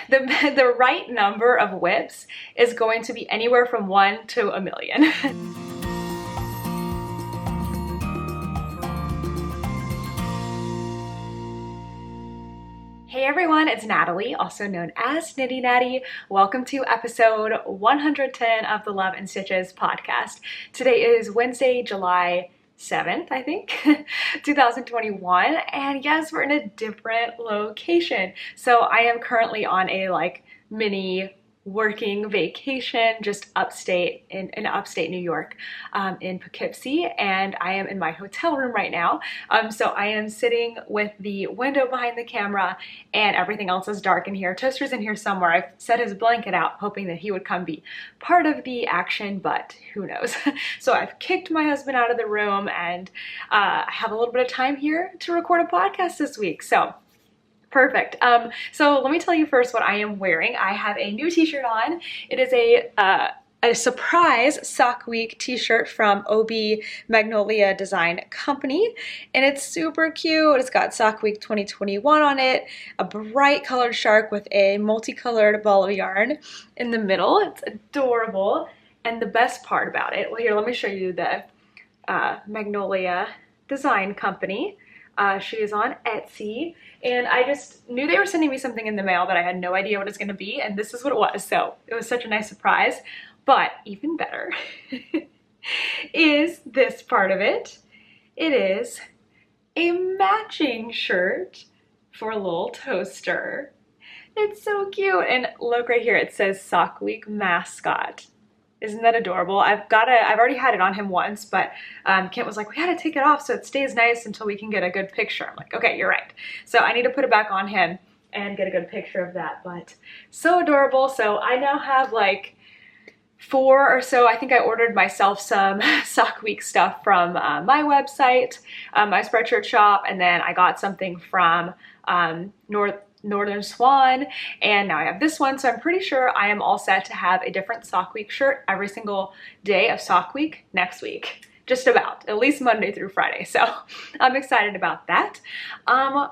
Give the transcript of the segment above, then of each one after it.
the right number of whips is going to be anywhere from 1 to a million. Hey everyone, it's Natalie, also known as Knitty Natty. Welcome to episode 110 of the Love and Stitches podcast. Today is Wednesday, July 7th, I think, 2021. And yes, we're in a different location. So I am currently on a mini working vacation just upstate in upstate New York, in Poughkeepsie, and I am in my hotel room right now. So I am sitting with the window behind the camera and everything else is dark in here. Toaster's in here somewhere. I've set his blanket out hoping that he would come be part of the action, but who knows. So I've kicked my husband out of the room and I have a little bit of time here to record a podcast this week. So perfect. So let me tell you first what I am wearing. I have a new t-shirt on. It is a surprise Sock Week t-shirt from OB Magnolia Design Company, and it's super cute. It's got Sock Week 2021 on it, a bright colored shark with a multicolored ball of yarn in the middle. It's adorable. And the best part about it, well, here, let me show you the Magnolia Design Company. She is on Etsy, and I just knew they were sending me something in the mail, but I had no idea what it was going to be, and this is what it was. So it was such a nice surprise. But even better is this part of it. It is a matching shirt for a little toaster. It's so cute. And look right here, it says Sock Week mascot. Isn't that adorable? I've already had it on him once, but Kent was like, we gotta take it off so it stays nice until we can get a good picture. I'm like, okay, you're right. So I need to put it back on him and get a good picture of that, but so adorable. So I now have like 4 or so. I think I ordered myself some Sock Week stuff from my website, my Spreadshirt shop, and then I got something from Northern Swan, and now I have this one. So I'm pretty sure I am all set to have a different Sock Week shirt every single day of Sock Week next week. Just about, at least Monday through Friday. So I'm excited about that.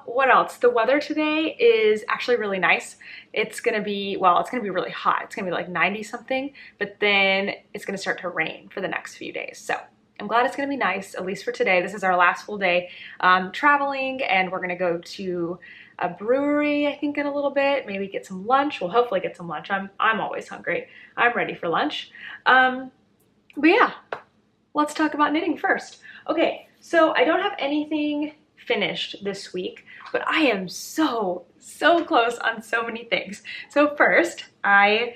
What else? The weather today is actually really nice. It's gonna be, well, it's gonna be really hot. It's gonna be like 90 something, but then it's gonna start to rain for the next few days. So I'm glad it's gonna be nice, at least for today. This is our last full day traveling, and we're gonna go to a brewery, I think, in a little bit, maybe get some lunch. We'll hopefully get some lunch. I'm always hungry. I'm ready for lunch. But yeah, let's talk about knitting first. Okay, so I don't have anything finished this week, but I am so close on so many things. So first, I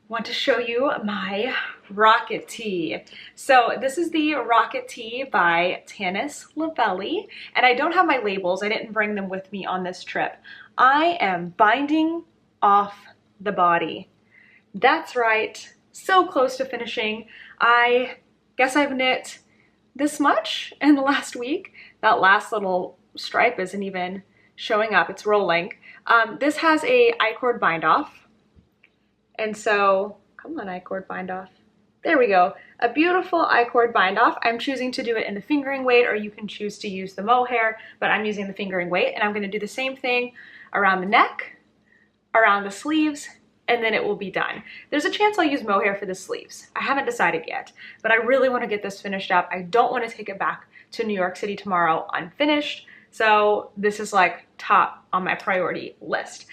want to show you my rocket tee. So this is the rocket tee by Tanis Lavelli, and I don't have my labels. I didn't bring them with me on this trip. I am binding off the body. That's right, so close to finishing. I guess I've knit this much in the last week. That last little stripe isn't even showing up, it's rolling. This has a I-cord bind off. And so, come on, I-cord bind off. There we go. A beautiful I-cord bind off. I'm choosing to do it in the fingering weight, or you can choose to use the mohair, but I'm using the fingering weight, and I'm gonna do the same thing around the neck, around the sleeves, and then it will be done. There's a chance I'll use mohair for the sleeves. I haven't decided yet, but I really wanna get this finished up. I don't wanna take it back to New York City tomorrow unfinished. So this is like top on my priority list.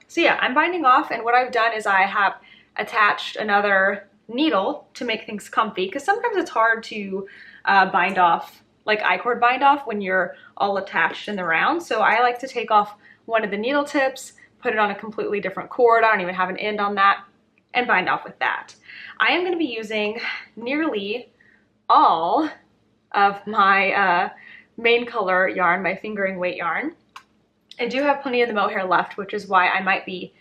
So yeah, I'm binding off, and what I've done is I have attached another needle to make things comfy, because sometimes it's hard to bind off, like I-cord bind off, when you're all attached in the round. So I like to take off one of the needle tips, put it on a completely different cord, I don't even have an end on that, and bind off with that. I am gonna be using nearly all of my main color yarn, my fingering weight yarn. I do have plenty of the mohair left, which is why I might be,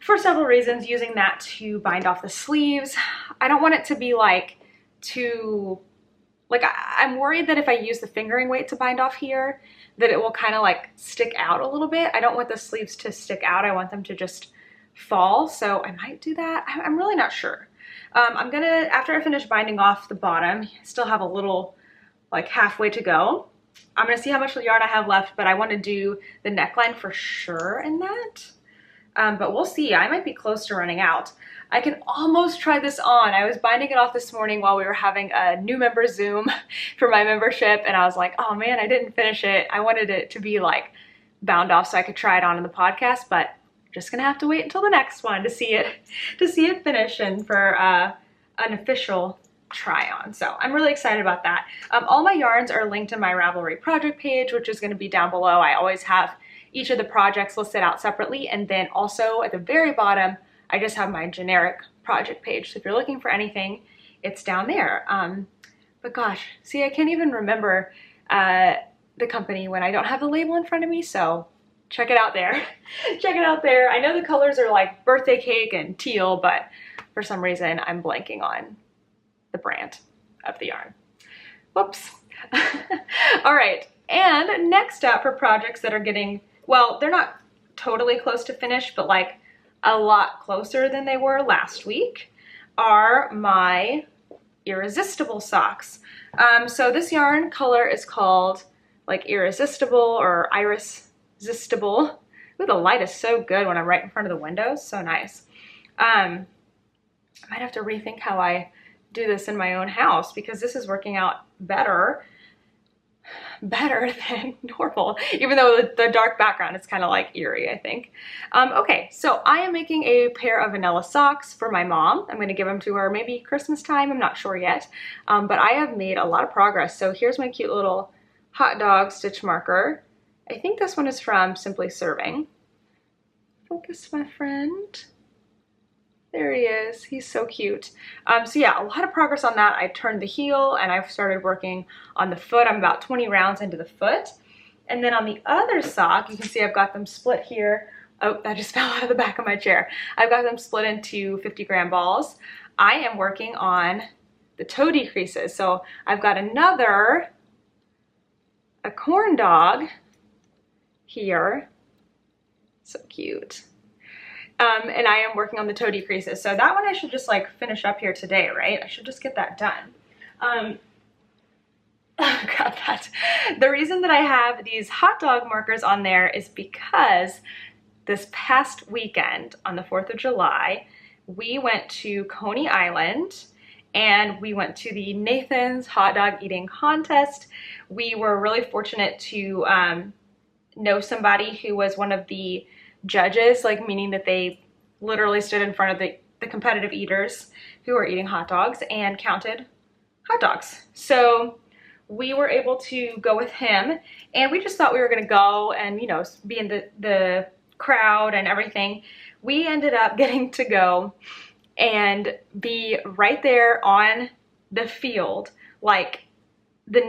for several reasons, using that to bind off the sleeves. I don't want it to be like too, like I'm worried that if I use the fingering weight to bind off here, that it will kind of like stick out a little bit. I don't want the sleeves to stick out. I want them to just fall. So I might do that. I'm really not sure. I'm gonna, after I finish binding off the bottom, I still have a little, like halfway to go. I'm gonna see how much yarn I have left, but I want to do the neckline for sure in that. but we'll see. I might be close to running out. I can almost try this on. I was binding it off this morning while we were having a new member Zoom for my membership, and I was like, oh man, I didn't finish it. I wanted it to be like bound off so I could try it on in the podcast, but just gonna have to wait until the next one to see it finish and for an official try on. So I'm really excited about that. All my yarns are linked in my Ravelry project page, which is going to be down below. I always have each of the projects listed out separately, and then also at the very bottom I just have my generic project page. So if you're looking for anything, it's down there. But gosh, see, I can't even remember the company when I don't have the label in front of me, so check it out there. Check it out there. I know the colors are like birthday cake and teal, but for some reason I'm blanking on the brand of the yarn. Whoops. All right, and next up for projects that are getting, well, they're not totally close to finish, but like a lot closer than they were last week, are my Irresistible socks. So this yarn color is called like Irresistible or Irresistible. Ooh, the light is so good when I'm right in front of the window. So nice. I might have to rethink how I do this in my own house because this is working out better than normal, even though the dark background is kind of like eerie, I think. Okay, so I am making a pair of vanilla socks for my mom. I'm going to give them to her maybe Christmas time, I'm not sure yet, but I have made a lot of progress. So here's my cute little hot dog stitch marker. I think this one is from Simply Serving. Focus, my friend. There he is. He's so cute. So yeah, a lot of progress on that. I turned the heel and I've started working on the foot. I'm about 20 rounds into the foot. And then on the other sock, you can see I've got them split here. Oh, that just fell out of the back of my chair. I've got them split into 50-gram balls. I am working on the toe decreases. So I've got a corn dog here. So cute. And I am working on the toe decreases. So that one I should just like finish up here today, right? I should just get that done. Grab that. The reason that I have these hot dog markers on there is because this past weekend on the 4th of July, we went to Coney Island and we went to the Nathan's hot dog eating contest. We were really fortunate to know somebody who was one of the judges, like meaning that they literally stood in front of the competitive eaters who were eating hot dogs and counted hot dogs. So we were able to go with him, and we just thought we were going to go and, you know, be in the crowd and everything. We ended up getting to go and be right there on the field, like the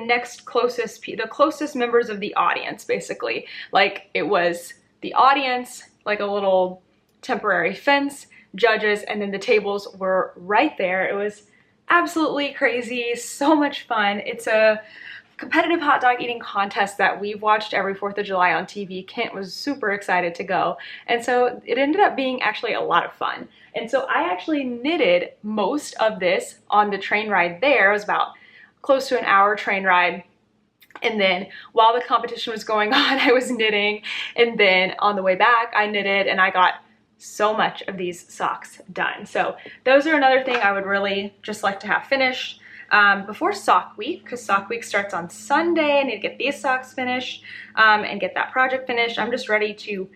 closest members of the audience, basically. Like it was the audience, like a little temporary fence, judges, and then the tables were right there. It was absolutely crazy, so much fun. It's a competitive hot dog eating contest that we've watched every 4th of July on TV. Kent was super excited to go, and so it ended up being actually a lot of fun. And so I actually knitted most of this on the train ride there. It was about close to an hour train ride. And then while the competition was going on, I was knitting. And then on the way back, I knitted, and I got so much of these socks done. So those are another thing I would really just like to have finished before sock week, because sock week starts on Sunday. I need to get these socks finished and get that project finished. I'm just ready to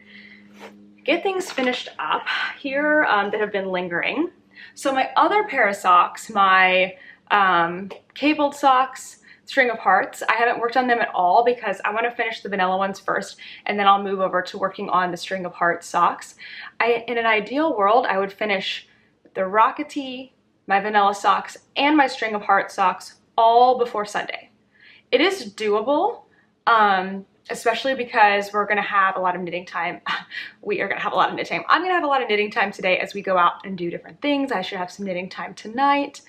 get things finished up here that have been lingering. So my other pair of socks, my cabled socks, String of Hearts, I haven't worked on them at all because I want to finish the vanilla ones first, and then I'll move over to working on the String of Hearts socks. In an ideal world, I would finish the Rockety, my vanilla socks, and my String of Hearts socks all before Sunday. It is doable, especially because we're going to have a lot of knitting time. We are going to have a lot of knitting time. I'm going to have a lot of knitting time today as we go out and do different things. I should have some knitting time tonight.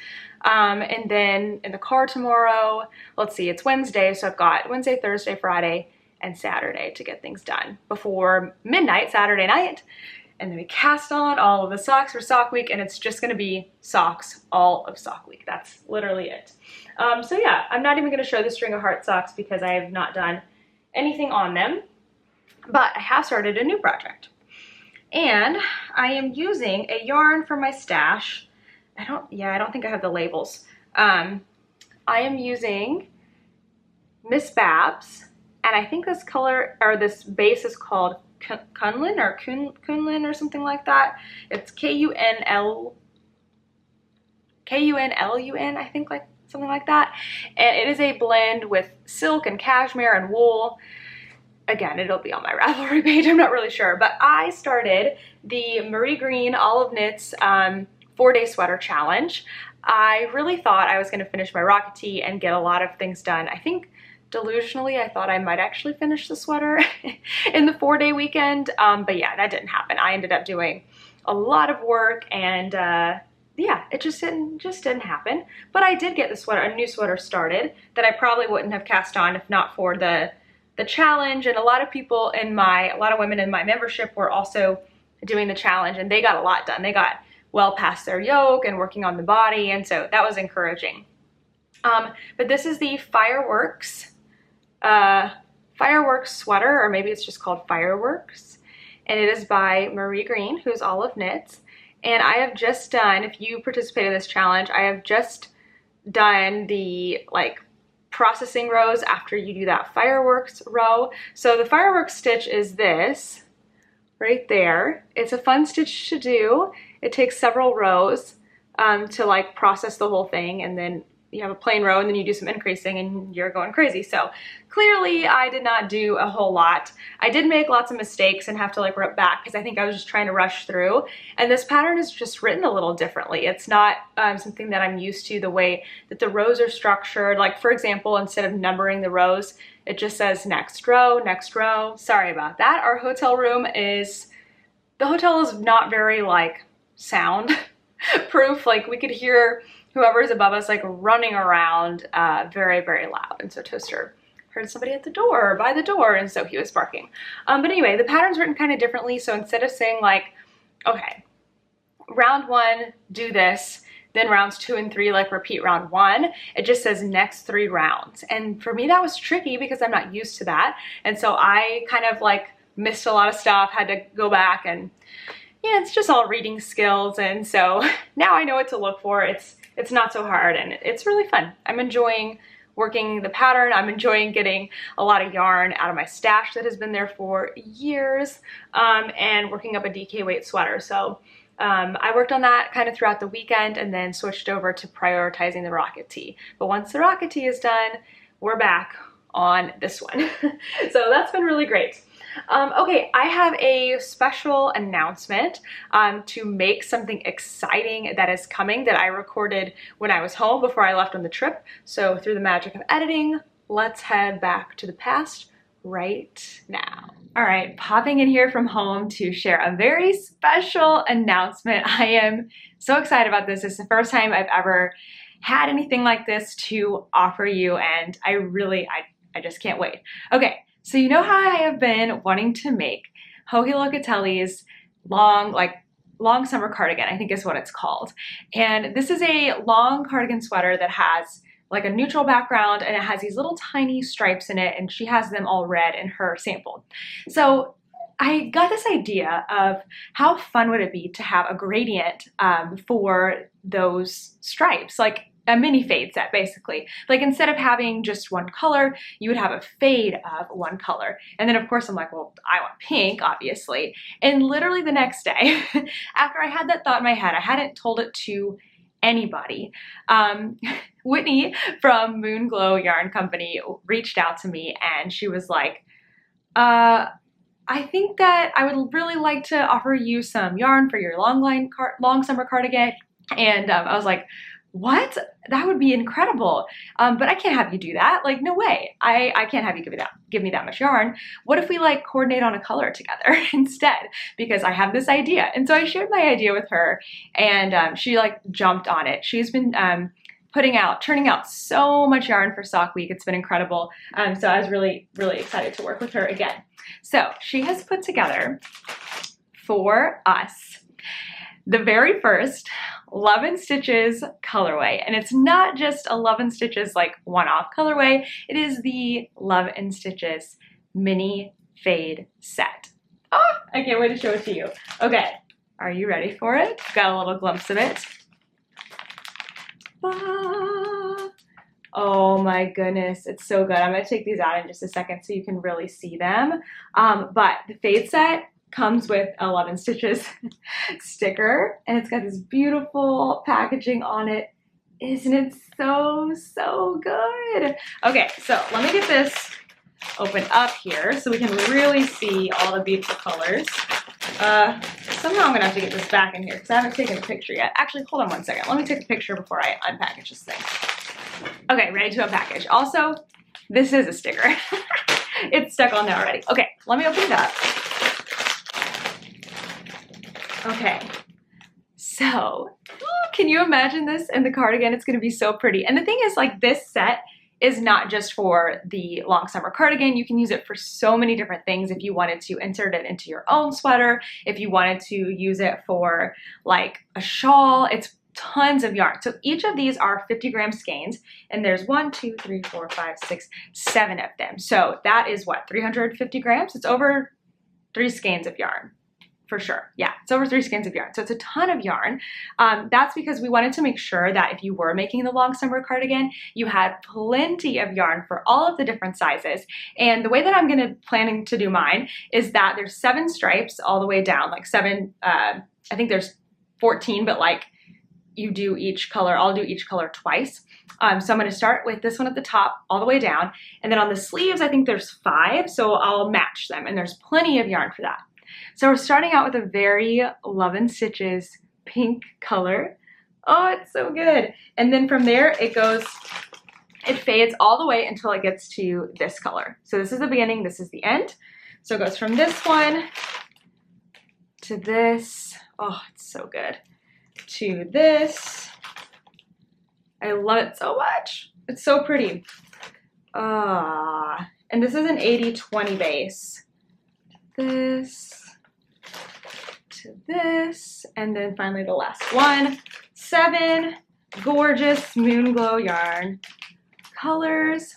And then in the car tomorrow, let's see, it's Wednesday, so I've got Wednesday, Thursday, Friday, and Saturday to get things done before midnight Saturday night. And then we cast on all of the socks for sock week, and it's just gonna be socks all of sock week. That's literally it. So yeah, I'm not even gonna show the String of Hearts socks because I have not done anything on them, but I have started a new project. And I am using a yarn from my stash. I don't think I have the labels. I am using Miss Babs, and I think this color, or this base, is called Kunlun or Kunlun or something like that. It's Kunlun, I think, like something like that. And it is a blend with silk and cashmere and wool. Again, it'll be on my Ravelry page, I'm not really sure. But I started the Marie Green Olive Knits 4-day sweater challenge. I really thought I was going to finish my Rocket Tee and get a lot of things done. I think delusionally I thought I might actually finish the sweater in the 4-day weekend, but yeah, that didn't happen. I ended up doing a lot of work, and yeah, it just didn't happen. But I did get the sweater, a new sweater started that I probably wouldn't have cast on if not for the challenge. And a lot of women in my membership were also doing the challenge, and they got a lot done. They got well past their yoke and working on the body, and so that was encouraging. But this is the Fireworks sweater, or maybe it's just called Fireworks, and it is by Marie Green, who's Olive Knits. And I have just done, if you participate in this challenge, I have just done the like processing rows after you do that Fireworks row. So the Fireworks stitch is this right there. It's a fun stitch to do. It takes several rows to like process the whole thing, and then you have a plain row, and then you do some increasing and you're going crazy. So clearly I did not do a whole lot. I did make lots of mistakes and have to like rip back because I think I was just trying to rush through. And this pattern is just written a little differently. It's not something that I'm used to, the way that the rows are structured. Like for example, instead of numbering the rows, it just says next row, next row. Sorry about that. Our hotel room the hotel is not very like sound proof. Like we could hear whoever's above us like running around very, very loud. And so Toaster heard somebody at the door, by the door, and so he was barking. But anyway, the pattern's written kind of differently. So instead of saying like, okay, round 1, do this, then rounds 2 and 3, like repeat round 1, it just says next 3 rounds. And for me, that was tricky because I'm not used to that. And so I kind of like missed a lot of stuff, had to go back, and yeah, it's just all reading skills. And so now I know what to look for. It's not so hard, and it's really fun. I'm enjoying working the pattern. I'm enjoying getting a lot of yarn out of my stash that has been there for years, and working up a DK weight sweater. So I worked on that kind of throughout the weekend, and then switched over to prioritizing the Rocket Tee. But once the Rocket Tee is done, we're back on this one. So that's been really great. Okay, I have a special announcement to make something exciting that is coming that I recorded when I was home before I left on the trip. So through the magic of editing, let's head back to the past right now. All right, popping in here from home to share a very special announcement. I am so excited about this. It's the first time I've ever had anything like this to offer you, and I just can't wait. Okay. So you know how I have been wanting to make Joji Locatelli's long summer cardigan, I think is what it's called. And this is a long cardigan sweater that has like a neutral background, and it has these little tiny stripes in it, and she has them all red in her sample. So I got this idea of how fun would it be to have a gradient for those stripes, like a mini fade set basically. Like instead of having just one color, you would have a fade of one color. And then of course I'm like, well, I want pink, obviously. And literally the next day, after I had that thought in my head, I hadn't told it to anybody. Whitney from Moon Glow Yarn Company reached out to me, and she was like, I think that I would really like to offer you some yarn for your long summer cardigan. And I was like, what? That would be incredible. But I can't have you do that. Like, no way. I can't have you give me that much yarn. What if we like coordinate on a color together instead? Because I have this idea. And so I shared my idea with her, and she like jumped on it. She's been churning out so much yarn for Sock Week. It's been incredible. So I was really, really excited to work with her again. So she has put together for us the very first Love and Stitches colorway. And it's not just a Love and Stitches like one-off colorway. It is the Love and Stitches mini fade set. Oh, I can't wait to show it to you. Okay, are you ready for it? Got a little glimpse of it. Ah. Oh my goodness, it's so good. I'm gonna take these out in just a second so you can really see them. But the fade set comes with 11 stitches sticker, and it's got this beautiful packaging on it. Isn't it so, so good? Okay, so let me get this open up here so we can really see all the beautiful colors. Somehow I'm gonna have to get this back in here because I haven't taken a picture yet. Actually, hold on one second. Let me take a picture before I unpackage this thing. Okay, ready to unpackage. Also, this is a sticker. It's stuck on there already. Okay, let me open it up. Okay, so can you imagine this in the cardigan? It's gonna be so pretty. And the thing is, like, this set is not just for the long summer cardigan. You can use it for so many different things. If you wanted to insert it into your own sweater, if you wanted to use it for like a shawl, it's tons of yarn. So each of these are 50-gram skeins, and there's 1, 2, 3, 4, 5, 6, 7 of them. So that is what, 350 grams? It's over 3 skeins of yarn. For sure. Yeah, it's over 3 skeins of yarn. So it's a ton of yarn. That's because we wanted to make sure that if you were making the long summer cardigan, you had plenty of yarn for all of the different sizes. And the way that I'm planning to do mine is that there's 7 stripes all the way down, like 7, I think there's 14, but like you do each color, I'll do each color twice. So I'm going to start with this one at the top all the way down. And then on the sleeves, I think there's 5, so I'll match them. And there's plenty of yarn for that. So we're starting out with a very 11 stitches pink color. Oh, it's so good. And then from there, it fades all the way until it gets to this color. So this is the beginning, this is the end. So it goes from this one to this. Oh, it's so good. To this. I love it so much. It's so pretty. And this is an 80-20 base. This to this, and then finally the last one. 7 gorgeous moon glow yarn colors.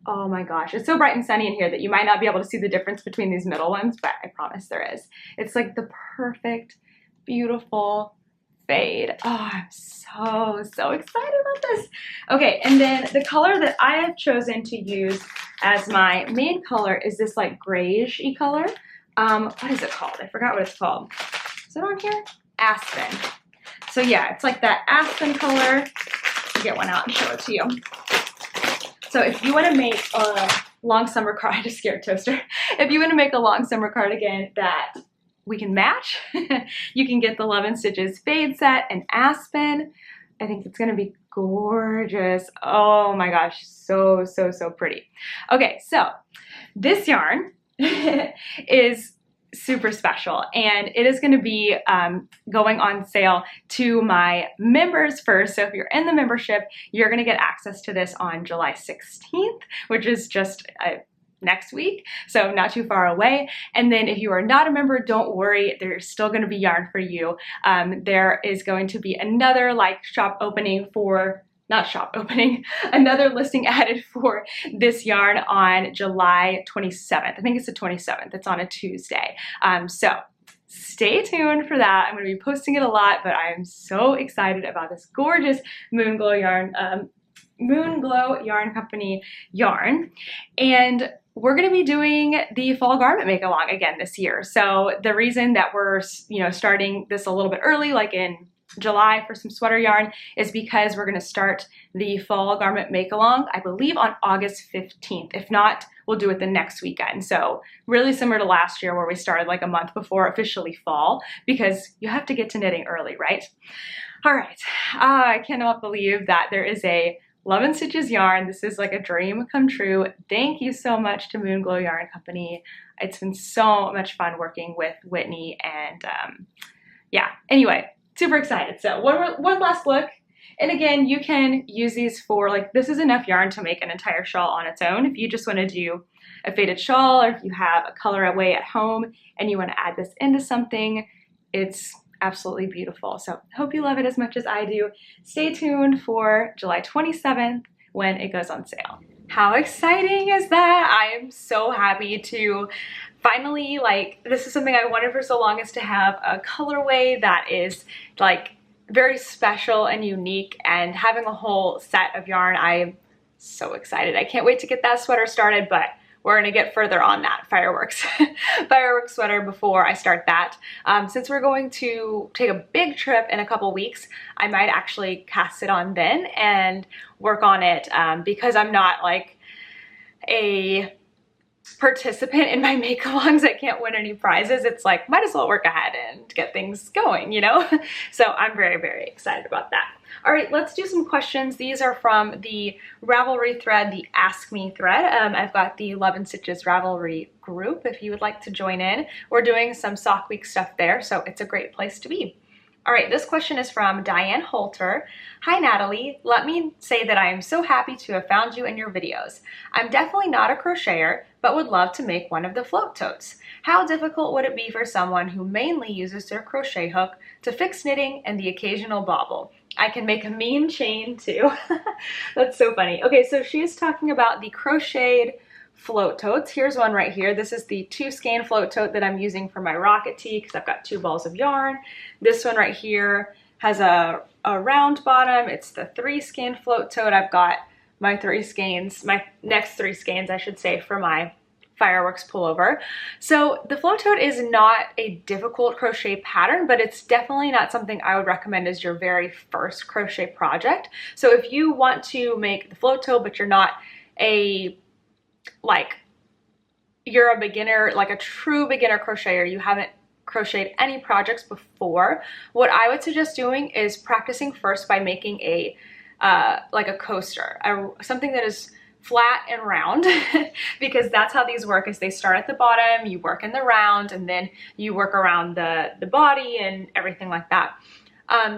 Oh my gosh, it's so bright and sunny in here that you might not be able to see the difference between these middle ones, but I promise there is. It's like the perfect, beautiful fade. Oh, I'm so excited about this. Okay, and then the color that I have chosen to use as my main color is this like grayish-y color. What is it called? I forgot what it's called. Is it on here? Aspen. So yeah, it's like that aspen color. I'll get one out and show it to you. So if you want to make a long summer cardigan, I just scared Toaster. If you want to make a long summer cardigan that we can match, you can get the 11 stitches fade set and aspen. I think it's gonna be gorgeous. Oh my gosh, so pretty. Okay, so this yarn is super special, and it is going to be going on sale to my members first. So if you're in the membership, you're going to get access to this on July 16th, which is just next week, so not too far away. And then if you are not a member, don't worry, there's still going to be yarn for you. There is going to be another like shop opening for another listing added for this yarn on July 27th. I think it's the 27th. It's on a Tuesday. So stay tuned for that. I'm going to be posting it a lot, but I'm so excited about this gorgeous Moon Glow Yarn Company yarn. And we're going to be doing the fall garment make along again this year. So the reason that we're, starting this a little bit early, like in July for some sweater yarn, is because we're going to start the fall garment make along, I believe, on August 15th. If not, we'll do it the next weekend. So really similar to last year where we started like a month before officially fall, because you have to get to knitting early, right? All right. I cannot believe that there is a 11 stitches yarn. This is like a dream come true. Thank you so much to Moon Glow Yarn Company. It's been so much fun working with Whitney, and yeah, anyway, super excited. So one last look. And again, you can use these for, like, this is enough yarn to make an entire shawl on its own. If you just want to do a faded shawl, or if you have a colorway at home and you want to add this into something, it's absolutely beautiful. So hope you love it as much as I do. Stay tuned for July 27th when it goes on sale. How exciting is that? I am so happy to finally, like, this is something I wanted for so long, is to have a colorway that is like very special and unique, and having a whole set of yarn. I'm so excited. I can't wait to get that sweater started, but we're gonna get further on that fireworks fireworks sweater before I start that. Since we're going to take a big trip in a couple weeks, I might actually cast it on then and work on it, because I'm not like a participant in my make-alongs. I can't win any prizes. It's like, might as well work ahead and get things going, you know? So I'm very, very excited about that. All right, let's do some questions. These are from the Ravelry thread, the Ask Me thread. I've got the Love and Stitches Ravelry group if you would like to join in. We're doing some Sock Week stuff there, so it's a great place to be. All right, this question is from Diane Holter. Hi Natalie, let me say that I am so happy to have found you in your videos. I'm definitely not a crocheter, but would love to make one of the float totes. How difficult would it be for someone who mainly uses their crochet hook to fix knitting and the occasional bobble? I can make a mean chain too. That's so funny. Okay, so she is talking about the crocheted float totes. Here's one right here. This is the 2 skein float tote that I'm using for my rocket tee because I've got 2 balls of yarn. This one right here has a round bottom. It's the 3 skein float tote. I've got my 3 skeins, my next 3 skeins I should say, for my fireworks pullover. So the float tote is not a difficult crochet pattern, but it's definitely not something I would recommend as your very first crochet project. So if you want to make the float tote, but you're not you're a beginner, like a true beginner crocheter, you haven't crocheted any projects before, what I would suggest doing is practicing first by making a coaster, something that is flat and round, because that's how these work. Is they start at the bottom, you work in the round, and then you work around the body and everything like that.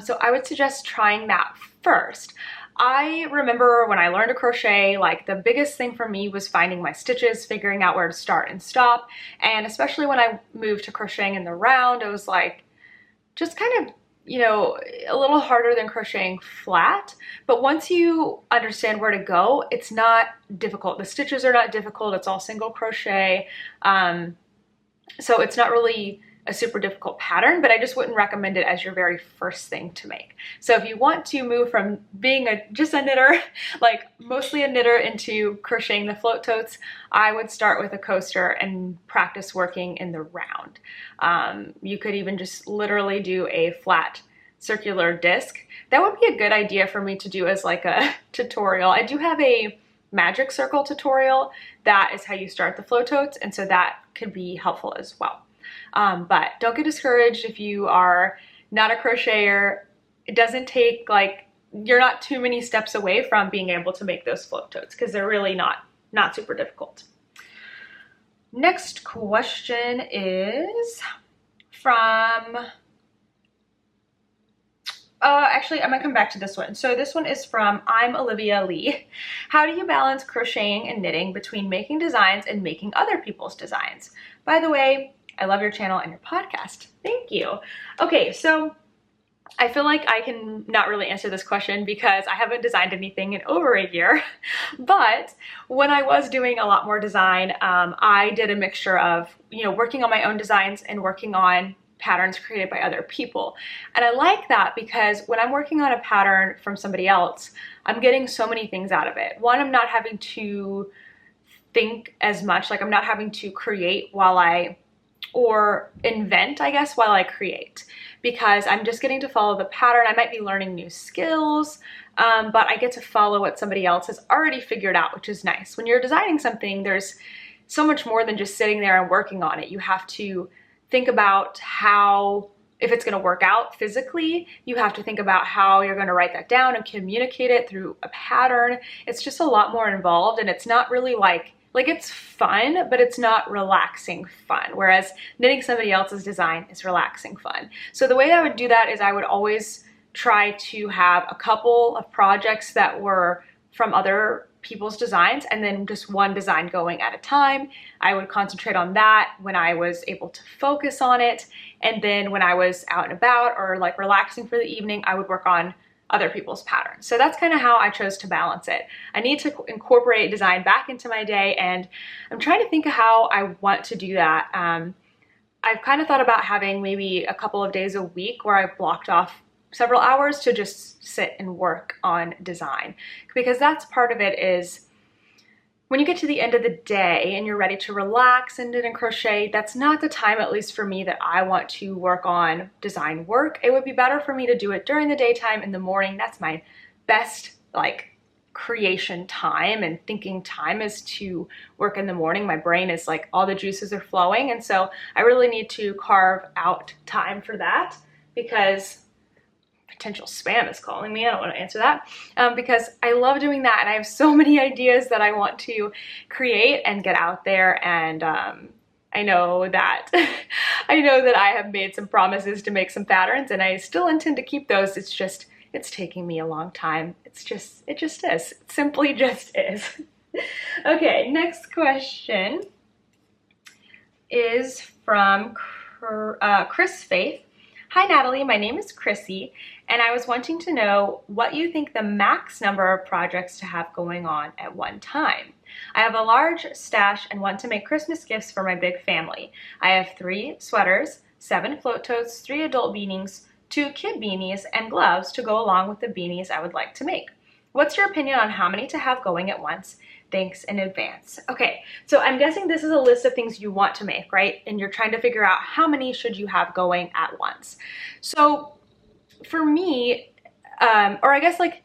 So I would suggest trying that first. I remember when I learned to crochet, like the biggest thing for me was finding my stitches, figuring out where to start and stop. And especially when I moved to crocheting in the round, it was like just kind of, you know, a little harder than crocheting flat. But once you understand where to go, it's not difficult. The stitches are not difficult. It's all single crochet. So it's not really a super difficult pattern, but I just wouldn't recommend it as your very first thing to make. So if you want to move from being just a knitter, like mostly a knitter, into crocheting the float totes, I would start with a coaster and practice working in the round. You could even just literally do a flat circular disc. That would be a good idea for me to do as like a tutorial. I do have a magic circle tutorial that is how you start the float totes, and so that could be helpful as well. But don't get discouraged if you are not a crocheter. It doesn't take, like, you're not too many steps away from being able to make those float totes, because they're really not super difficult. Next question is from, actually I'm gonna come back to this one. So this one is from I'm Olivia Lee. How do you balance crocheting and knitting between making designs and making other people's designs? By the way, I love your channel and your podcast. Thank you. Okay, so I feel like I can not really answer this question because I haven't designed anything in over a year. But when I was doing a lot more design, I did a mixture of, you know, working on my own designs and working on patterns created by other people. And I like that because when I'm working on a pattern from somebody else, I'm getting so many things out of it. One, I'm not having to think as much, like I'm not having to create or invent, I guess, while I create, because I'm just getting to follow the pattern. I might be learning new skills, but I get to follow what somebody else has already figured out, which is nice. When you're designing something, there's so much more than just sitting there and working on it. You have to think about if it's going to work out physically, you have to think about how you're going to write that down and communicate it through a pattern. It's just a lot more involved, and it's not really like it's fun, but it's not relaxing fun. Whereas knitting somebody else's design is relaxing fun. So the way I would do that is I would always try to have a couple of projects that were from other people's designs, and then just one design going at a time. I would concentrate on that when I was able to focus on it. And then when I was out and about or like relaxing for the evening, I would work on other people's patterns. So that's kind of how I chose to balance it. I need to incorporate design back into my day, and I'm trying to think of how I want to do that. I've kind of thought about having maybe a couple of days a week where I've blocked off several hours to just sit and work on design, because that's part of it. Is when you get to the end of the day and you're ready to relax and knit and crochet, that's not the time, at least for me, that I want to work on design work. It would be better for me to do it during the daytime, in the morning. That's my best like creation time and thinking time, is to work in the morning. My brain is like, all the juices are flowing, and so I really need to carve out time for that, because potential spam is calling me. I don't want to answer that, because I love doing that, and I have so many ideas that I want to create and get out there. And I know that I have made some promises to make some patterns, and I still intend to keep those. It's taking me a long time. It just is. It simply just is. Okay, next question is from Chris Faith. Hi Natalie, my name is Chrissy, and I was wanting to know what you think the max number of projects to have going on at one time. I have a large stash and want to make Christmas gifts for my big family. I have 3 sweaters, 7 float totes, 3 adult beanies, 2 kid beanies, and gloves to go along with the beanies I would like to make. What's your opinion on how many to have going at once? Thanks in advance. Okay, so I'm guessing this is a list of things you want to make, right? And you're trying to figure out how many should you have going at once. So for me, or I guess like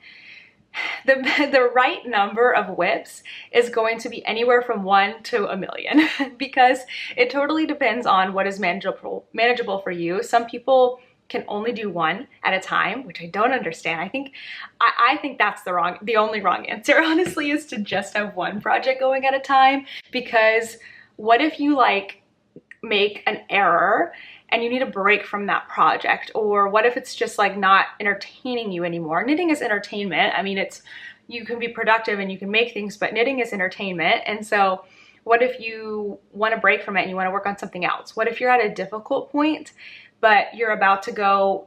the right number of whips is going to be anywhere from 1 to a million, because it totally depends on what is manageable for you. Some people can only do 1 at a time, which I don't understand. I think that's the only wrong answer, honestly, is to just have 1 project going at a time. Because what if you like make an error and you need a break from that project? Or what if it's just like not entertaining you anymore? Knitting is entertainment. I mean, you can be productive and you can make things, but knitting is entertainment. And so what if you want to break from it and you want to work on something else? What if you're at a difficult point, but you're about to go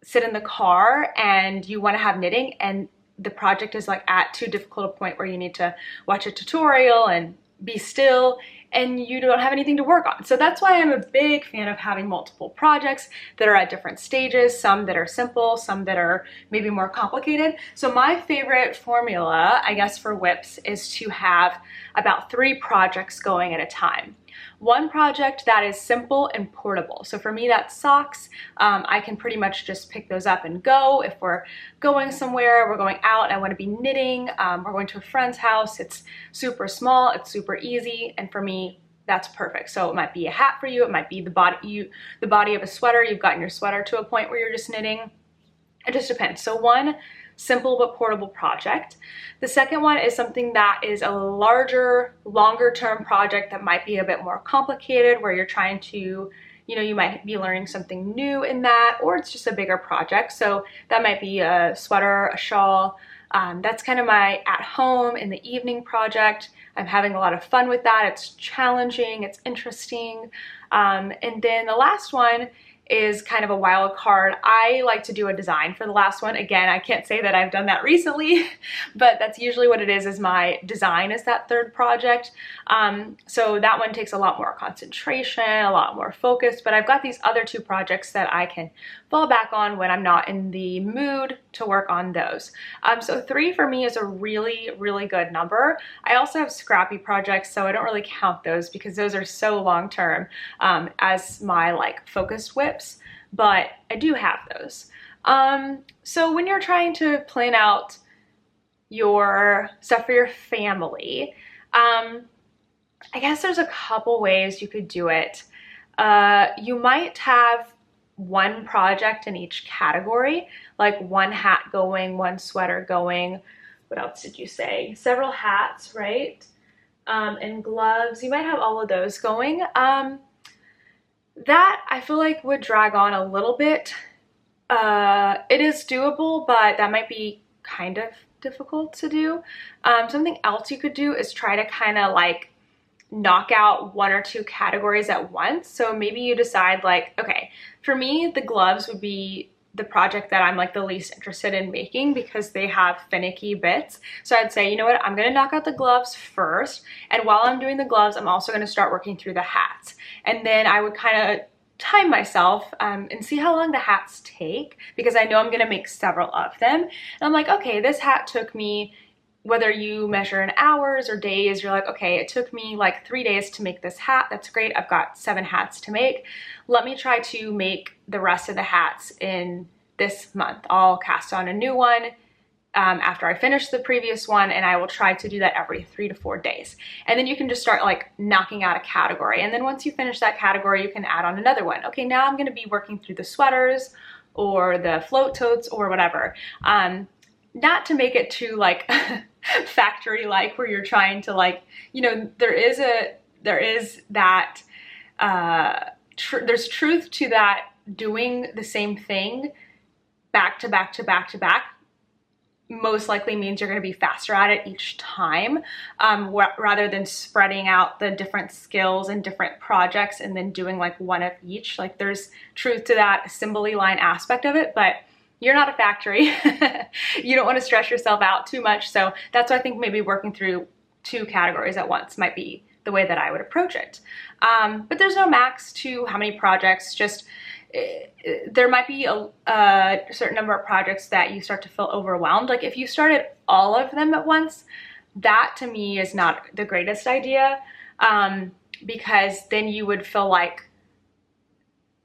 sit in the car and you want to have knitting, and the project is like at too difficult a point where you need to watch a tutorial and be still, and you don't have anything to work on. So that's why I'm a big fan of having multiple projects that are at different stages, some that are simple, some that are maybe more complicated. So my favorite formula, I guess, for whips is to have about 3 projects going at a time. 1 project that is simple and portable. So for me, that's socks. I can pretty much just pick those up and go. If we're going somewhere, we're going out, I want to be knitting, we're going to a friend's house, it's super small, it's super easy, and for me, that's perfect. So it might be a hat for you, it might be the body of a sweater. You've gotten your sweater to a point where you're just knitting. It just depends. So 1 simple but portable project. The second one is something that is a larger, longer term project that might be a bit more complicated, where you're trying to, you might be learning something new in that, or it's just a bigger project. So that might be a sweater, a shawl. That's kind of my at home in the evening project. I'm having a lot of fun with that. It's challenging, it's interesting. And then the last one is kind of a wild card. I like to do a design for the last one. Again, I can't say that I've done that recently, but that's usually what it is my design is that 3rd project. So that one takes a lot more concentration, a lot more focus, but I've got these other 2 projects that I can fall back on when I'm not in the mood to work on those. So 3 for me is a really, really good number. I also have scrappy projects, so I don't really count those because those are so long term as my like focused whips, but I do have those. So when you're trying to plan out your stuff for your family, I guess there's a couple ways you could do it. You might have 1 project in each category, like 1 hat going, 1 sweater going. What else did you say? Several hats, right? And gloves. You might have all of those going. That I feel like would drag on a little bit. It is doable, but that might be kind of difficult to do. Something else you could do is try to kind of like knock out 1 or 2 categories at once. So maybe you decide like, okay, for me, the gloves would be the project that I'm like the least interested in making because they have finicky bits. So I'd say, you know what, I'm gonna knock out the gloves first. And while I'm doing the gloves, I'm also gonna start working through the hats. And then I would kind of time myself and see how long the hats take, because I know I'm gonna make several of them. And I'm like, okay, this hat took me, whether you measure in hours or days, you're like, okay, it took me like 3 days to make this hat. That's great. I've got 7 hats to make. Let me try to make the rest of the hats in this month. I'll cast on a new one after I finish the previous one, and I will try to do that every 3 to 4 days. And then you can just start like knocking out a category. And then once you finish that category, you can add on another one. Okay, now I'm gonna be working through the sweaters or the float totes or whatever. Not to make it too like factory-like where you're trying to like, you know, there's truth to that. Doing the same thing back to back to back to back most likely means you're going to be faster at it each time, rather than spreading out the different skills and different projects and then doing like one of each. Like there's truth to that assembly line aspect of it, but you're not a factory. You don't want to stress yourself out too much. So that's why I think maybe working through 2 categories at once might be the way that I would approach it. But there's no max to how many projects. Just there might be a certain number of projects that you start to feel overwhelmed. Like if you started all of them at once, that to me is not the greatest idea, because then you would feel like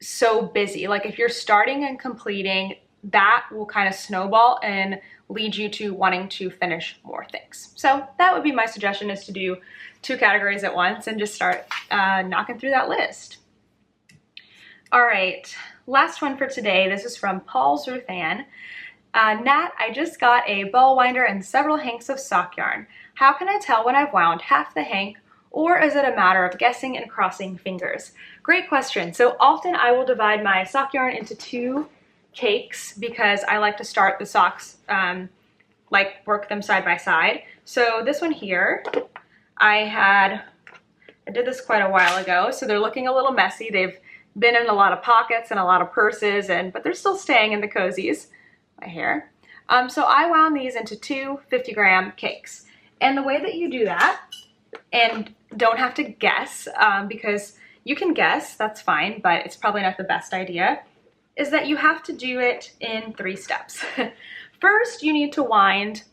so busy. Like if you're starting and completing, that will kind of snowball and lead you to wanting to finish more things. So that would be my suggestion, is to do 2 categories at once and just start knocking through that list. All right, last one for today. This is from Paul Zurthan. Nat, I just got a ball winder and several hanks of sock yarn. How can I tell when I've wound half the hank, or is it a matter of guessing and crossing fingers? Great question. So often I will divide my sock yarn into 2 cakes because I like to start the socks, like work them side by side. So this one here, I did this quite a while ago, so they're looking a little messy. They've been in a lot of pockets and a lot of purses, but they're still staying in the cozies, my hair. So I wound these into 2 50-gram cakes. And the way that you do that, and don't have to guess, because you can guess, that's fine, but it's probably not the best idea, is that you have to do it in 3 steps. First, you need to wind,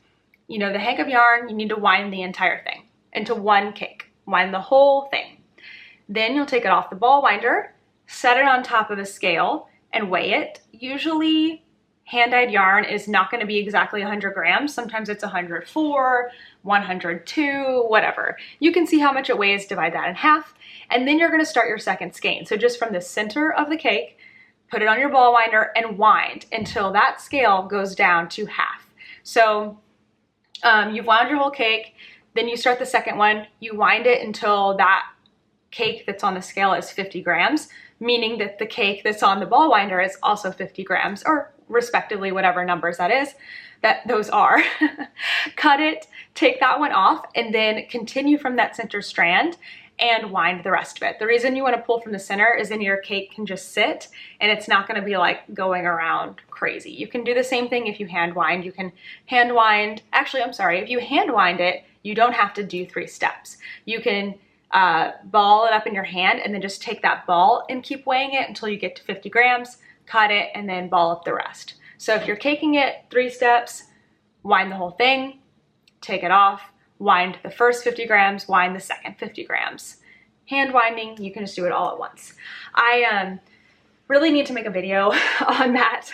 you know, the hank of yarn, you need to wind the entire thing into 1 cake. Wind the whole thing. Then you'll take it off the ball winder, set it on top of a scale, and weigh it. Usually, hand-dyed yarn is not going to be exactly 100 grams. Sometimes it's 104, 102, whatever. You can see how much it weighs, divide that in half, and then you're going to start your second skein. So just from the center of the cake, put it on your ball winder and wind until that scale goes down to half. So you've wound your whole cake, then you start the second one, you wind it until that cake that's on the scale is 50 grams, meaning that the cake that's on the ball winder is also 50 grams, or respectively whatever numbers those are. Cut it, take that one off, and then continue from that center strand and wind the rest of it. The reason you want to pull from the center is then your cake can just sit and it's not going to be like going around crazy. You can do the same thing if you hand wind. You can hand wind, actually, I'm sorry, if you hand wind it, you don't have to do 3 steps. You can ball it up in your hand and then just take that ball and keep weighing it until you get to 50 grams, cut it, and then ball up the rest. So if you're caking it 3 steps, wind the whole thing, take it off, wind the first 50 grams, wind the second 50 grams. Hand winding, you can just do it all at once. I really need to make a video on that.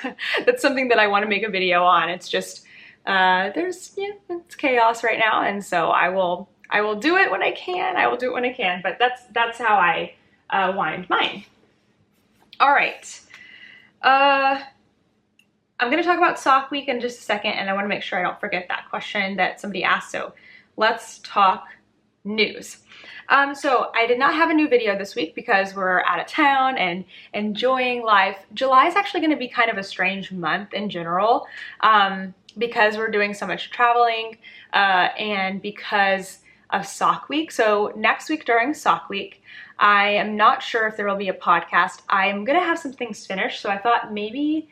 That's something that I want to make a video on. It's just, it's chaos right now, and so I will do it when I can. I will do it when I can, but that's how I wind mine. All right. I'm going to talk about Sock Week in just a second, and I want to make sure I don't forget that question that somebody asked. So let's talk news. So I did not have a new video this week because we're out of town and enjoying life. July is actually going to be kind of a strange month in general, because we're doing so much traveling, and because of Sock Week. So next week during Sock Week, I am not sure if there will be a podcast. I'm going to have some things finished, so I thought maybe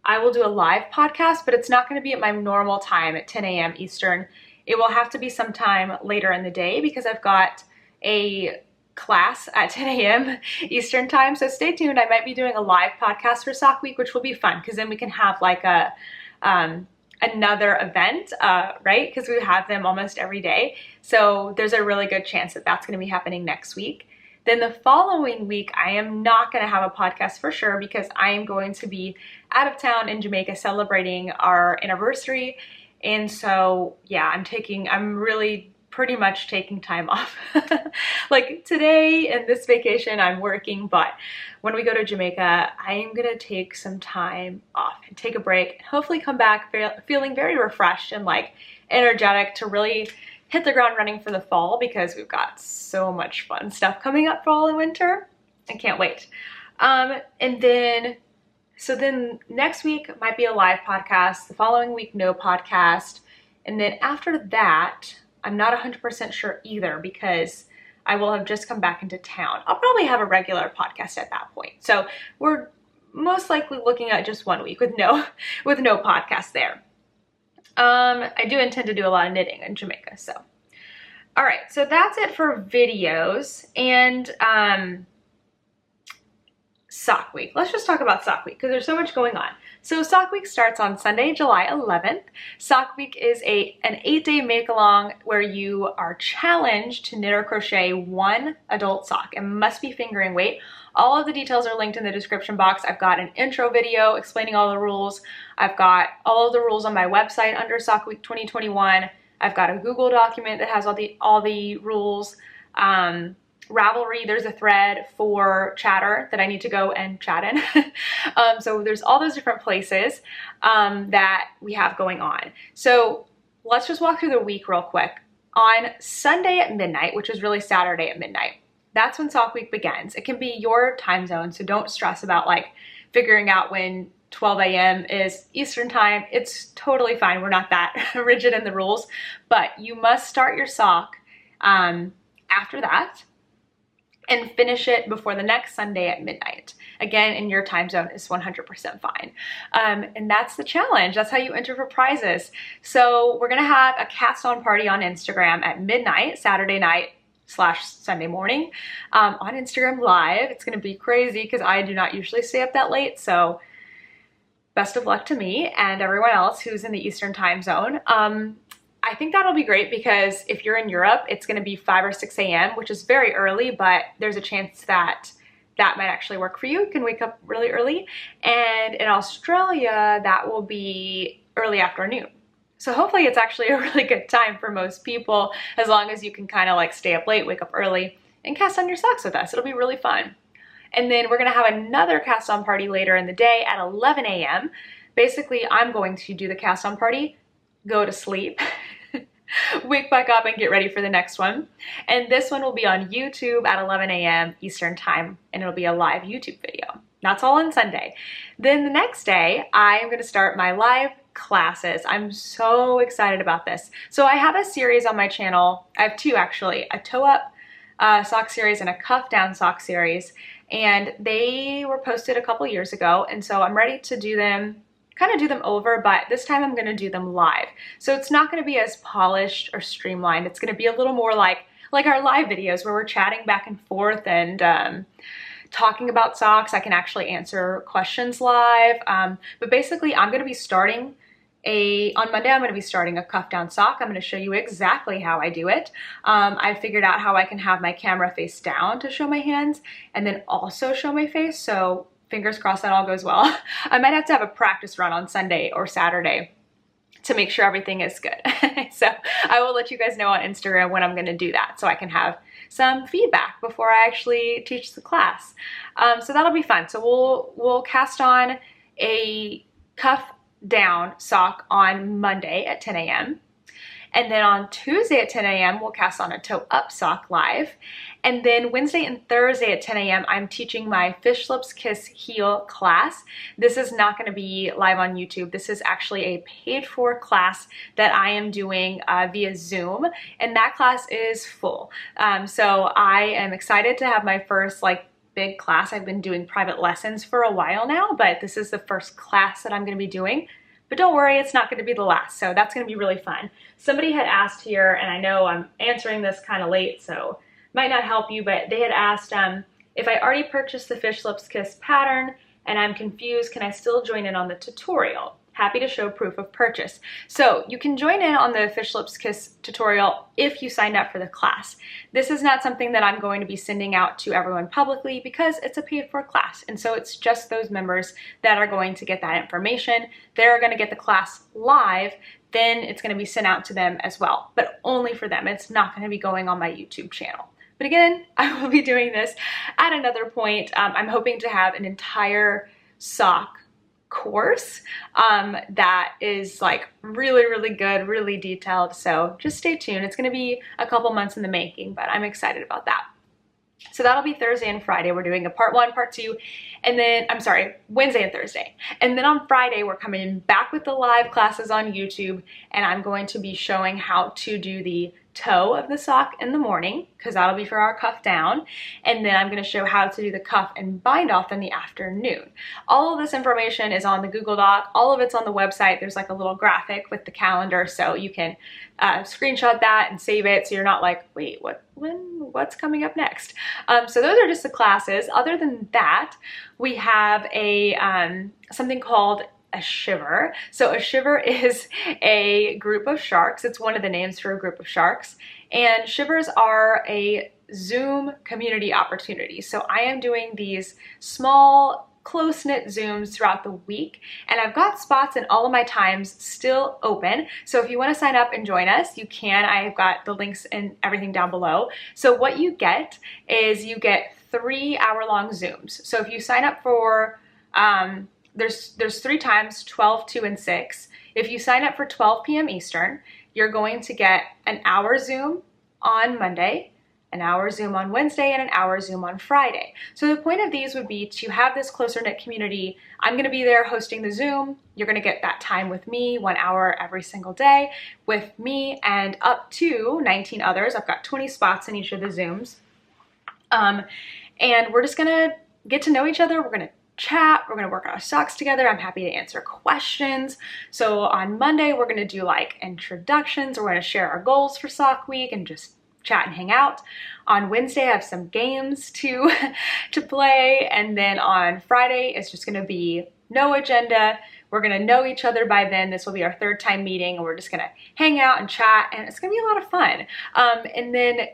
I will do a live podcast, but it's not going to be at my normal time at 10 a.m. Eastern. It will have to be sometime later in the day because I've got a class at 10 a.m. Eastern time. So stay tuned. I might be doing a live podcast for Sock Week, which will be fun because then we can have like a another event, right? Because we have them almost every day. So there's a really good chance that that's going to be happening next week. Then the following week, I am not going to have a podcast for sure because I am going to be out of town in Jamaica celebrating our anniversary. And so, yeah, I'm really pretty much taking time off. Like today and this vacation, I'm working, but when we go to Jamaica, I am going to take some time off and take a break and hopefully come back feeling very refreshed and like energetic to really hit the ground running for the fall because we've got so much fun stuff coming up fall and winter. I can't wait. And then next week might be a live podcast. The following week, no podcast. And then after that, I'm not 100% sure either because I will have just come back into town. I'll probably have a regular podcast at that point. So we're most likely looking at just 1 week with no podcast there. I do intend to do a lot of knitting in Jamaica, so. All right, so that's it for videos and Sock Week. Let's just talk about Sock Week because there's so much going on. So Sock Week starts on Sunday, July 11th. Sock Week is an 8-day make-along where you are challenged to knit or crochet one adult sock. It must be fingering weight. All of the details are linked in the description box. I've got an intro video explaining all the rules. I've got all of the rules on my website under Sock Week 2021. I've got a Google document that has all the rules. Ravelry, there's a thread for Chatter that I need to go and chat in. So there's all those different places that we have going on. So let's just walk through the week real quick. On Sunday at midnight, which is really Saturday at midnight, that's when Sock Week begins. It can be your time zone, so don't stress about like figuring out when 12 a.m. is Eastern time. It's totally fine. We're not that rigid in the rules, but you must start your sock after that and finish it before the next Sunday at midnight. Again, in your time zone is 100% fine. And that's the challenge. That's how you enter for prizes. So we're gonna have a cast on party on Instagram at midnight, Saturday night / Sunday morning on Instagram Live. It's gonna be crazy because I do not usually stay up that late. So best of luck to me and everyone else who's in the Eastern time zone. I think that'll be great because if you're in Europe, it's going to be 5 or 6 a.m., which is very early, but there's a chance that that might actually work for you. You can wake up really early. And in Australia, that will be early afternoon. So hopefully it's actually a really good time for most people, as long as you can kind of like stay up late, wake up early, and cast on your socks with us. It'll be really fun. And then we're going to have another cast on party later in the day at 11 a.m. Basically, I'm going to do the cast on party, go to sleep, wake back up and get ready for the next one. And this one will be on YouTube at 11 a.m. Eastern time, and it'll be a live YouTube video. That's all on Sunday. Then the next day, I am going to start my live classes. I'm so excited about this. So I have a series on my channel. I have two actually, a toe up sock series and a cuff down sock series. And they were posted a couple years ago. And so I'm ready to do them, kind of do them over, but this time I'm going to do them live. So it's not going to be as polished or streamlined. It's going to be a little more like our live videos where we're chatting back and forth and talking about socks. I can actually answer questions live. But basically I'm going to be starting on Monday, I'm going to be starting a cuff down sock. I'm going to show you exactly how I do it. I figured out how I can have my camera face down to show my hands and then also show my face. So fingers crossed that all goes well. I might have to have a practice run on Sunday or Saturday to make sure everything is good. So I will let you guys know on Instagram when I'm going to do that so I can have some feedback before I actually teach the class. So that'll be fun. So we'll cast on a cuff down sock on Monday at 10 a.m. And then on Tuesday at 10 a.m., we'll cast on a toe up sock live. And then Wednesday and Thursday at 10 a.m., I'm teaching my Fish Lips Kiss Heel class. This is not going to be live on YouTube. This is actually a paid for class that I am doing via Zoom. And that class is full. So I am excited to have my first big class. I've been doing private lessons for a while now, but this is the first class that I'm going to be doing. But don't worry, it's not going to be the last, so that's going to be really fun. Somebody had asked here, and I know I'm answering this kind of late, so might not help you, but they had asked if I already purchased the Fish Lips Kiss pattern and I'm confused, can I still join in on the tutorial? Happy to show proof of purchase. So you can join in on the Fish Lips Kiss tutorial if you signed up for the class. This is not something that I'm going to be sending out to everyone publicly because it's a paid for class. And so it's just those members that are going to get that information. They're going to get the class live. Then it's going to be sent out to them as well, but only for them. It's not going to be going on my YouTube channel. But again, I will be doing this at another point. I'm hoping to have an entire sock course that is like really good, really detailed. So just stay tuned. It's going to be a couple months in the making, but I'm excited about that. So that'll be Thursday and Friday. We're doing a part 1, part 2, and then, I'm sorry, Wednesday and Thursday. And then on Friday, we're coming back with the live classes on YouTube, and I'm going to be showing how to do the toe of the sock in the morning, because that'll be for our cuff down. And then I'm going to show how to do the cuff and bind off in the afternoon. All of this information is on the Google Doc. All of it's on the website. There's like a little graphic with the calendar, so you can screenshot that and save it, so you're not like, wait, what's coming up next? So those are just the classes. Other than that, we have a something called a shiver. So a shiver is a group of sharks. It's one of the names for a group of sharks. And shivers are a Zoom community opportunity. So I am doing these small, close-knit Zooms throughout the week, and I've got spots in all of my times still open. So if you want to sign up and join us, you can. I've got the links and everything down below. So what you get is you get 3-hour-long Zooms. So if you sign up for there's 3 times, 12, 2, and 6. If you sign up for 12 p.m. Eastern, you're going to get an hour Zoom on Monday, an hour Zoom on Wednesday, and an hour Zoom on Friday. So the point of these would be to have this closer knit community. I'm going to be there hosting the Zoom. You're going to get that time with me, 1 hour every single day with me and up to 19 others. I've got 20 spots in each of the Zooms. And we're just going to get to know each other. We're going to chat, we're going to work on our socks together. I'm happy to answer questions. So on Monday, we're going to do like introductions. We're going to share our goals for sock week and just chat and hang out. On Wednesday, I have some games to play. And then on Friday, it's just going to be no agenda. We're going to know each other by then. This will be our 3rd time meeting, and we're just going to hang out and chat, and it's going to be a lot of fun. And then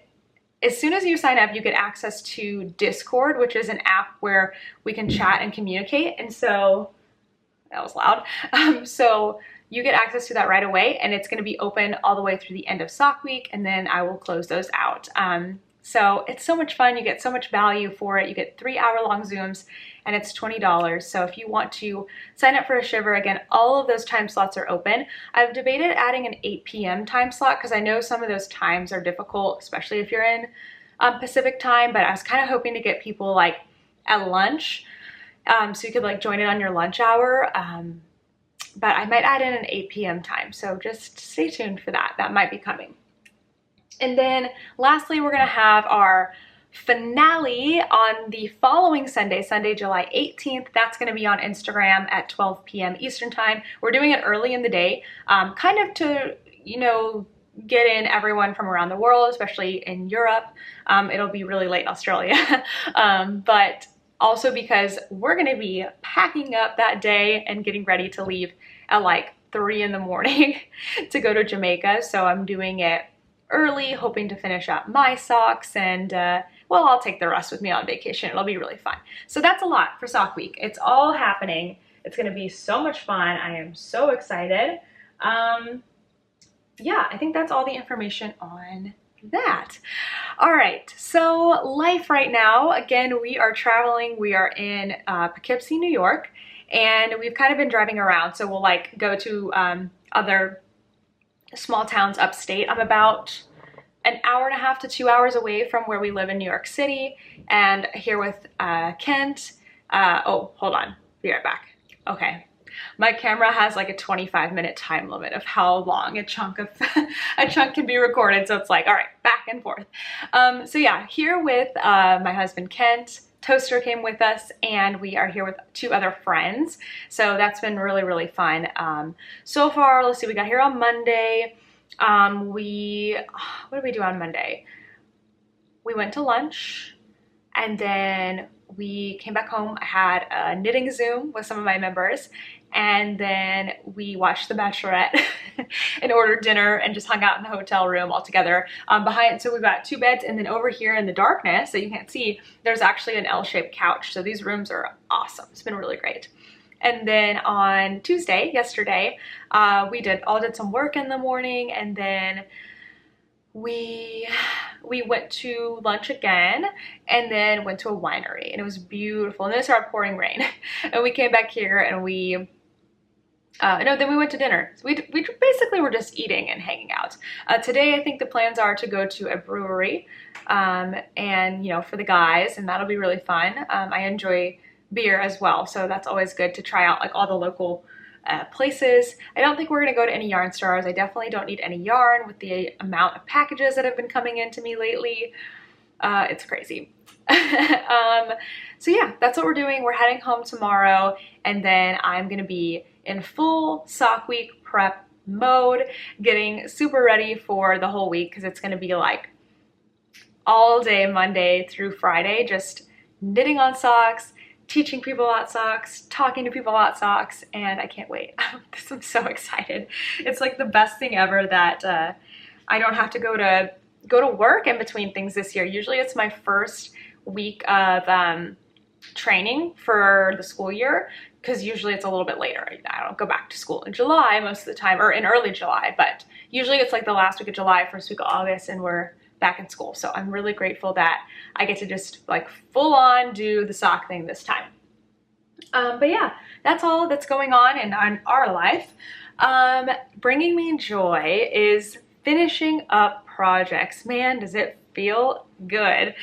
as soon as you sign up, you get access to Discord, which is an app where we can chat and communicate. And so, that was loud. So you get access to that right away, and it's going to be open all the way through the end of sock week, and then I will close those out. So it's so much fun. You get so much value for it. You get 3-hour-long Zooms, and it's $20. So if you want to sign up for a shiver, again, all of those time slots are open. I've debated adding an 8 p.m. time slot because I know some of those times are difficult, especially if you're in Pacific time, but I was kind of hoping to get people like at lunch, so you could like join in on your lunch hour. But I might add in an 8 p.m. time, so just stay tuned for that. That might be coming. And then lastly, we're going to have our finale on the following Sunday, July 18th. That's going to be on Instagram at 12 p.m. Eastern time. We're doing it early in the day, kind of to, you know, get in everyone from around the world, especially in Europe. It'll be really late in Australia, but also because we're going to be packing up that day and getting ready to leave at like 3 in the morning to go to Jamaica. So I'm doing it early, hoping to finish up my socks, and well, I'll take the rest with me on vacation. It'll be really fun. So that's a lot for sock week. It's all happening. It's going to be so much fun. I am so excited. Yeah, I think that's all the information on that. All right, so life right now, again, we are traveling. We are in Poughkeepsie, New York, and we've kind of been driving around. So we'll like go to other small towns upstate. I'm about an hour and a half to 2 hours away from where we live in New York City, and here with Kent. Oh, hold on, be right back. Okay, my camera has like a 25-minute time limit of how long a chunk can be recorded, so it's like, all right, back and forth. So yeah, here with my husband Kent, toaster came with us, and we are here with 2 other friends. So that's been really, really fun. So far, let's see, we got here on Monday. What did we do on Monday? We went to lunch, and then we came back home. I had a knitting Zoom with some of my members, and then we watched The Bachelorette and ordered dinner and just hung out in the hotel room all together. So we've got 2 beds, and then over here in the darkness that you can't see, there's actually an L-shaped couch. So these rooms are awesome. It's been really great. And then on Tuesday, yesterday, we all did some work in the morning, and then we went to lunch again, and then went to a winery, and it was beautiful. And then it started pouring rain, and we came back here, and then we went to dinner. So we basically were just eating and hanging out. Today, I think the plans are to go to a brewery, and for the guys, and that'll be really fun. I enjoy beer as well, so that's always good to try out like all the local places. I don't think we're gonna go to any yarn stores. I definitely don't need any yarn with the amount of packages that have been coming into me lately. It's crazy. So yeah, that's what we're doing. We're heading home tomorrow, and then I'm gonna be in full sock week prep mode, getting super ready for the whole week, because it's gonna be like all day Monday through Friday, just knitting on socks, teaching people about socks, talking to people about socks, and I can't wait. I'm so excited. It's like the best thing ever that I don't have to go to work in between things this year. Usually it's my first week of training for the school year, because usually it's a little bit later. I don't go back to school in July most of the time, or in early July, but usually it's like the last week of July, first week of August, and we're back in school. So I'm really grateful that I get to just like full on do the sock thing this time. But yeah, that's all that's going on in our life. Bringing me joy is finishing up projects. Man, does it feel good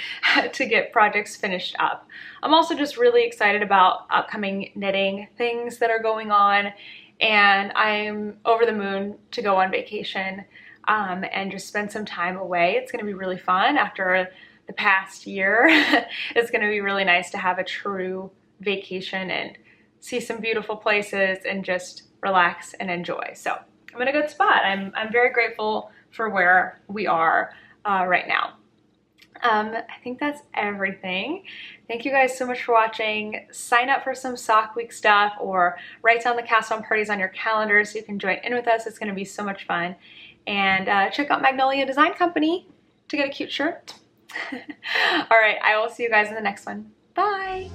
to get projects finished up. I'm also just really excited about upcoming knitting things that are going on, and I'm over the moon to go on vacation and just spend some time away. It's going to be really fun after the past year. It's going to be really nice to have a true vacation and see some beautiful places and just relax and enjoy. So I'm in a good spot. I'm very grateful for where we are right now. I think that's everything. Thank you guys so much for watching. Sign up for some Sock Week stuff, or write down the cast on parties on your calendar so you can join in with us. It's going to be so much fun. And check out Magnolia Design Company to get a cute shirt. All right, I will see you guys in the next one. Bye.